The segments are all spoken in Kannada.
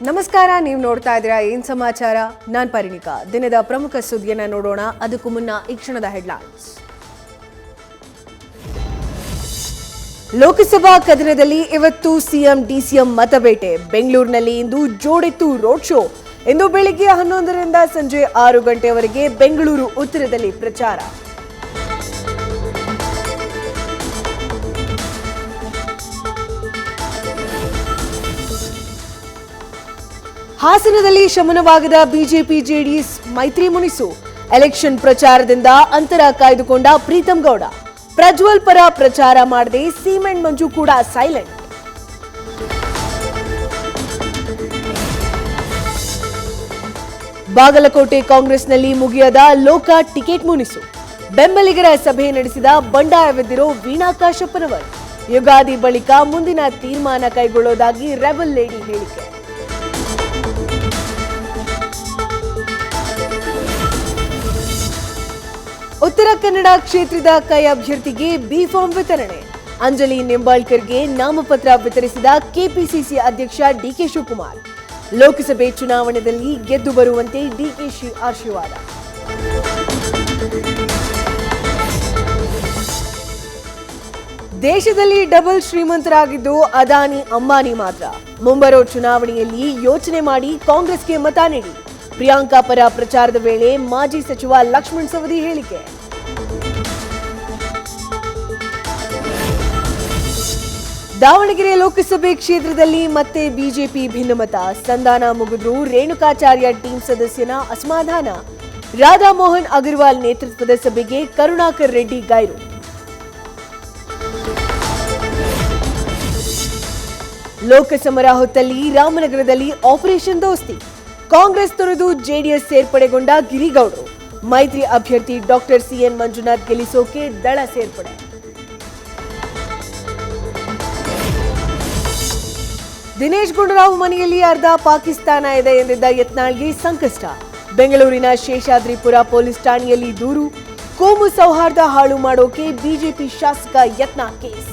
ನಮಸ್ಕಾರ, ನೀವು ನೋಡ್ತಾ ಇದ್ದೀರಾ ಏನ್ ಸಮಾಚಾರ. ನಾನು ಪರಿಣಿಕಾ. ದಿನದ ಪ್ರಮುಖ ಸುದ್ದಿಯನ್ನು ನೋಡೋಣ. ಅದಕ್ಕೂ ಮುನ್ನ ಈ ಕ್ಷಣದ ಹೆಡ್ಲೈನ್ಸ್. ಲೋಕಸಭಾ ಕದನದಲ್ಲಿ ಇವತ್ತು ಸಿಎಂ ಡಿಸಿಎಂ ಮತಬೇಟೆ. ಬೆಂಗಳೂರಿನಲ್ಲಿ ಇಂದು ಜೋಡೆತ್ತು ರೋಡ್ ಶೋ. ಇಂದು ಬೆಳಿಗ್ಗೆ 11ರಿಂದ ಸಂಜೆ 6 ಗಂಟೆವರೆಗೆ ಬೆಂಗಳೂರು ಉತ್ತರದಲ್ಲಿ ಪ್ರಚಾರ. ಹಾಸನದಲ್ಲಿ ಶಮನವಾಗದ ಬಿಜೆಪಿ ಜೆಡಿಎಸ್ ಮೈತ್ರಿ ಮುನಿಸು. ಎಲೆಕ್ಷನ್ ಪ್ರಚಾರದಿಂದ ಅಂತರ ಕಾಯ್ದುಕೊಂಡ ಪ್ರೀತಂ ಗೌಡ. ಪ್ರಜ್ವಲ್ ಪರ ಪ್ರಚಾರ ಮಾಡದೆ ಸಿಮೆಂಟ್ ಮಂಜು ಕೂಡ ಸೈಲೆಂಟ್. ಬಾಗಲಕೋಟೆ ಕಾಂಗ್ರೆಸ್ನಲ್ಲಿ ಮುಗಿಯದ ಲೋಕ ಟಿಕೆಟ್ ಮುನಿಸು. ಬೆಂಬಲಿಗರ ಸಭೆ ನಡೆಸಿದ ಬಂಡಾಯವೆದ್ದಿರೋ ವೀಣಾ ಕಾಶಪ್ಪನವರ್. ಯುಗಾದಿ ಬಳಿಕ ಮುಂದಿನ ತೀರ್ಮಾನ ಕೈಗೊಳ್ಳೋದಾಗಿ ರೆಬಲ್ ಲೇಡಿ ಹೇಳಿಕೆ. ಉತ್ತರ ಕನ್ನಡ ಕ್ಷೇತ್ರದ ಕೈ ಅಭ್ಯರ್ಥಿಗೆ ಬಿ ಫಾರ್ಮ್ ವಿತರಣೆ. ಅಂಜಲಿ ನಿಂಬಾಳ್ಕರ್ಗೆ ನಾಮಪತ್ರ ವಿತರಿಸಿದ ಕೆಪಿಸಿಸಿ ಅಧ್ಯಕ್ಷ ಡಿಕೆ ಶಿವಕುಮಾರ್. ಲೋಕಸಭೆ ಚುನಾವಣೆಯಲ್ಲಿ ಗೆದ್ದು ಬರುವಂತೆ ಡಿಕೆಶಿ ಆಶೀರ್ವಾದ. ದೇಶದಲ್ಲಿ ಡಬಲ್ ಶ್ರೀಮಂತರಾಗಿದ್ದು ಅದಾನಿ ಅಂಬಾನಿ ಮಾತ್ರ. ಮುಂಬರೋ ಚುನಾವಣೆಯಲ್ಲಿ ಯೋಚನೆ ಮಾಡಿ ಕಾಂಗ್ರೆಸ್ಗೆ ಮತ ನೀಡಿ. ಪ್ರಿಯಾಂಕಾ ಪರ ಪ್ರಚಾರದ ವೇಳೆ ಮಾಜಿ ಸಚಿವ ಲಕ್ಷ್ಮಣ್ ಸವದಿ ಹೇಳಿಕೆ. ದಾವಣಗೆರೆ ಲೋಕಸಭೆ ಕ್ಷೇತ್ರದಲ್ಲಿ ಮತ್ತೆ ಬಿಜೆಪಿ ಭಿನ್ನಮತ. ಸಂಧಾನ ಮುಗಿದ್ರು ರೇಣುಕಾಚಾರ್ಯ ಟೀಮ್ ಸದಸ್ಯನ ಅಸಮಾಧಾನ. ರಾಧಾ ಮೋಹನ್ ಅಗರ್ವಾಲ್ ನೇತೃತ್ವದ ಸಭೆಗೆ ಕರುಣಾಕರ್ ರೆಡ್ಡಿ ಗೈರು. ಲೋಕಸಮರ ಹೊತ್ತಲ್ಲಿ ರಾಮನಗರದಲ್ಲಿ ಆಪರೇಷನ್ ದೋಸ್ತಿ. ಕಾಂಗ್ರೆಸ್ ತೊರೆದು ಜೆಡಿಎಸ್ ಸೇರ್ಪಡೆಗೊಂಡ ಗಿರಿಗೌಡರು. ಮೈತ್ರಿ ಅಭ್ಯರ್ಥಿ ಡಾಕ್ಟರ್ ಸಿಎನ್ ಮಂಜುನಾಥ್ ಗೆಲ್ಲಿಸೋಕೆ ದಳ ಸೇರ್ಪಡೆ. ದಿನೇಶ್ ಗುಂಡೂರಾವ್ ಮನೆಯಲ್ಲಿ ಅರ್ಧ ಪಾಕಿಸ್ತಾನ ಇದೆ ಎಂದಿದ್ದ ಯತ್ನಾಳ್ಗೆ ಸಂಕಷ್ಟ. ಬೆಂಗಳೂರಿನ ಶೇಷಾದ್ರಿಪುರ ಪೊಲೀಸ್ ಠಾಣೆಯಲ್ಲಿ ದೂರು. ಕೋಮು ಸೌಹಾರ್ದ ಹಾಳು ಮಾಡೋಕೆ ಬಿಜೆಪಿ ಶಾಸಕ ಯತ್ನ ಕೇಸ್.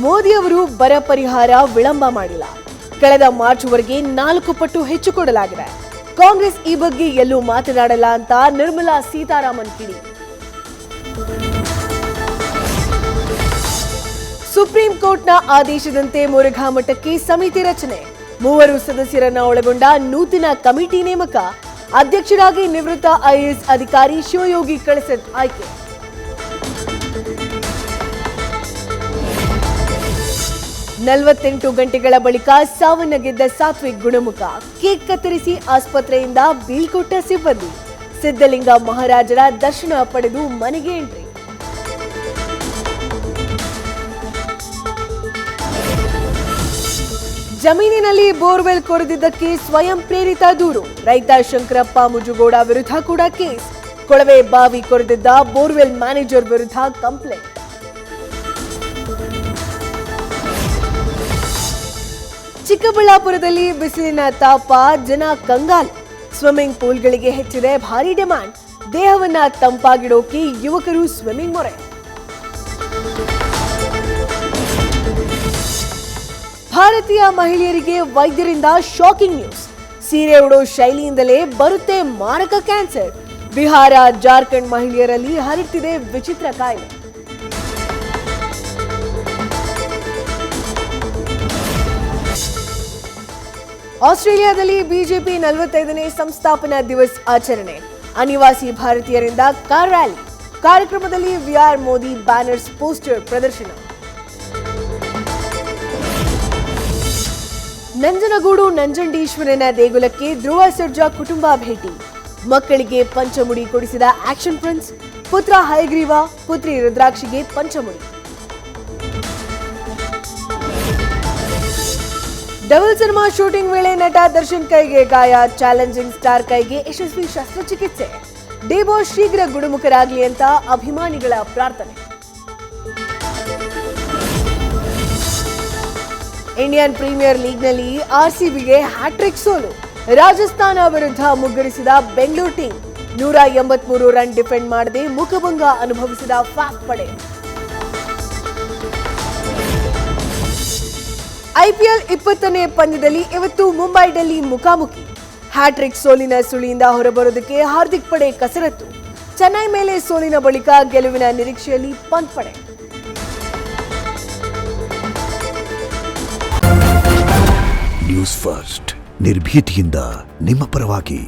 ಮೋದಿ ಅವರು ಬರ ಪರಿಹಾರ ವಿಳಂಬ ಮಾಡಿಲ್ಲ. ಕಳೆದ ಮಾರ್ಚ್ವರೆಗೆ 4 ಪಟ್ಟು ಹೆಚ್ಚು ಕೊಡಲಾಗಿದೆ. ಕಾಂಗ್ರೆಸ್ ಈ ಬಗ್ಗೆ ಎಲ್ಲೂ ಮಾತನಾಡಲ್ಲ ಅಂತ ನಿರ್ಮಲಾ ಸೀತಾರಾಮನ್ ಕಿಡಿ. ಸುಪ್ರೀಂ ಕೋರ್ಟ್ನ ಆದೇಶದಂತೆ ಮುರುಘಾ ಮಠಕ್ಕೆ ಸಮಿತಿ ರಚನೆ. 3 ಸದಸ್ಯರನ್ನ ಒಳಗೊಂಡ ನೂತನ ಕಮಿಟಿ ನೇಮಕ. ಅಧ್ಯಕ್ಷರಾಗಿ ನಿವೃತ್ತ ಐಎಎಸ್ ಅಧಿಕಾರಿ ಶಿವಯೋಗಿ ಕಳಸದ್ ಆಯ್ಕೆ. ನಲವತ್ತೆಂಟು ಗಂಟೆಗಳ ಬಳಿಕ ಸಾವನ್ನಪ್ಪಿದ್ದ ಸಾತ್ವಿಕ್ ಗುಣಮುಖ. ಕೇಕ್ ಕತ್ತರಿಸಿ ಆಸ್ಪತ್ರೆಯಿಂದ ಬೀಳ್ಕೊಟ್ಟ ಸಿಬ್ಬಂದಿ. ಸಿದ್ಧಲಿಂಗ ಮಹಾರಾಜರ ದರ್ಶನ ಪಡೆದು ಮನೆಗೆ ಎಂಟ್ರಿ. ಜಮೀನಿನಲ್ಲಿ ಬೋರ್ವೆಲ್ ಕೊರೆದಿದ್ದಕ್ಕೆ ಸ್ವಯಂ ಪ್ರೇರಿತ ದೂರು. ರೈತ ಶಂಕರಪ್ಪ ಮುಜುಗೋಡ ವಿರುದ್ಧ ಕೂಡ ಕೇಸ್. ಕೊಳವೆ ಬಾವಿ ಕೊರೆದಿದ್ದ ಬೋರ್ವೆಲ್ ಮ್ಯಾನೇಜರ್ ವಿರುದ್ಧ ಕಂಪ್ಲೇಂಟ್. ಚಿಕ್ಕಬಳ್ಳಾಪುರದಲ್ಲಿ ಬಿಸಿಲಿನ ತಾಪ, ಜನ ಕಂಗಾಲು. ಸ್ವಿಮ್ಮಿಂಗ್ ಪೂಲ್ಗಳಿಗೆ ಹೆಚ್ಚಿದೆ ಭಾರಿ ಡಿಮ್ಯಾಂಡ್. ದೇಹವನ್ನ ತಂಪಾಗಿಡೋಕೆ ಯುವಕರು ಸ್ವಿಮ್ಮಿಂಗ್ ಮೊರೆ. ಭಾರತೀಯ ಮಹಿಳೆಯರಿಗೆ ವೈದ್ಯರಿಂದ ಶಾಕಿಂಗ್ ನ್ಯೂಸ್. ಸೀರೆ ಉಡೋ ಶೈಲಿಯಿಂದಲೇ ಬರುತ್ತೆ ಮಾರಕ ಕ್ಯಾನ್ಸರ್. ಬಿಹಾರ, ಜಾರ್ಖಂಡ್ ಮಹಿಳೆಯರಲ್ಲಿ ಹರಡ್ತಿದೆ ವಿಚಿತ್ರ ಕಾಯಿಲೆ. ಆಸ್ಟ್ರೇಲಿಯಾದಲ್ಲಿ ಬಿಜೆಪಿ 45ನೇ ಸಂಸ್ಥಾಪನಾ ದಿವಸ್ ಆಚರಣೆ. ಅನಿವಾಸಿ ಭಾರತೀಯರಿಂದ ಕಾರ್ ರ್ಯಾಲಿ. ಕಾರ್ಯಕ್ರಮದಲ್ಲಿ ವಿಆರ್ ಮೋದಿ ಬ್ಯಾನರ್ಸ್, ಪೋಸ್ಟರ್ ಪ್ರದರ್ಶನ. ನಂಜನಗೂಡು ನಂಜುಂಡೇಶ್ವರನ ದೇಗುಲಕ್ಕೆ ಧ್ರುವ ಸರ್ಜಾ ಕುಟುಂಬ ಭೇಟಿ. ಮಕ್ಕಳಿಗೆ ಪಂಚಮುಡಿ ಕೊಡಿಸಿದ ಆಕ್ಷನ್ ಪ್ರಿನ್ಸ್. ಪುತ್ರ ಹಯಗ್ರೀವ, ಪುತ್ರಿ ರುದ್ರಾಕ್ಷಿಗೆ ಪಂಚಮುಡಿ. ಡಬಲ್ ಸಿನಿಮಾ ಶೂಟಿಂಗ್ ವೇಳೆ ನಟ ದರ್ಶನ್ ಕೈಗೆ ಗಾಯ. ಚಾಲೆಂಜಿಂಗ್ ಸ್ಟಾರ್ ಕೈಗೆ ಯಶಸ್ವಿ ಶಸ್ತ್ರಚಿಕಿತ್ಸೆ. ಡಿ ಬಾಸ್ ಶೀಘ್ರ ಗುಣಮುಖರಾಗಲಿ ಅಂತ ಅಭಿಮಾನಿಗಳ ಪ್ರಾರ್ಥನೆ. ಇಂಡಿಯನ್ ಪ್ರೀಮಿಯರ್ ಲೀಗ್ನಲ್ಲಿ ಆರ್ಸಿಬಿಗೆ ಹ್ಯಾಟ್ರಿಕ್ ಸೋಲು. ರಾಜಸ್ಥಾನ ವಿರುದ್ಧ ಮುಗ್ಗರಿಸಿದ ಬೆಂಗಳೂರು ಟೀಮ್. 183 ರನ್ ಡಿಫೆಂಡ್ ಮಾಡದೆ ಮುಖಭಂಗ ಅನುಭವಿಸಿದ ಫಾಸ್ಟ್ ಪಡೆ. ಐಪಿಎಲ್ 20ನೇ ಪಂದ್ಯದಲ್ಲಿ ಇವತ್ತು ಮುಂಬೈ ಡೆಲ್ಲಿ ಮುಖಾಮುಖಿ. ಹ್ಯಾಟ್ರಿಕ್ ಸೋಲಿನ ಸುಳಿಯಿಂದ ಹೊರಬರೋದಕ್ಕೆ ಹಾರ್ದಿಕ್ ಪಡೆ ಕಸರತ್ತು. ಚೆನ್ನೈ ಮೇಲೆ ಸೋಲಿನ ಬಳಿಕ ಗೆಲುವಿನ ನಿರೀಕ್ಷೆಯಲ್ಲಿ ಪಂತ್ ಪಡೆ. ನ್ಯೂಸ್ ಫಸ್ಟ್ ನಿರ್ಭೀತಿಯಿಂದ ನಿಮ್ಮ ಪರವಾಗಿ.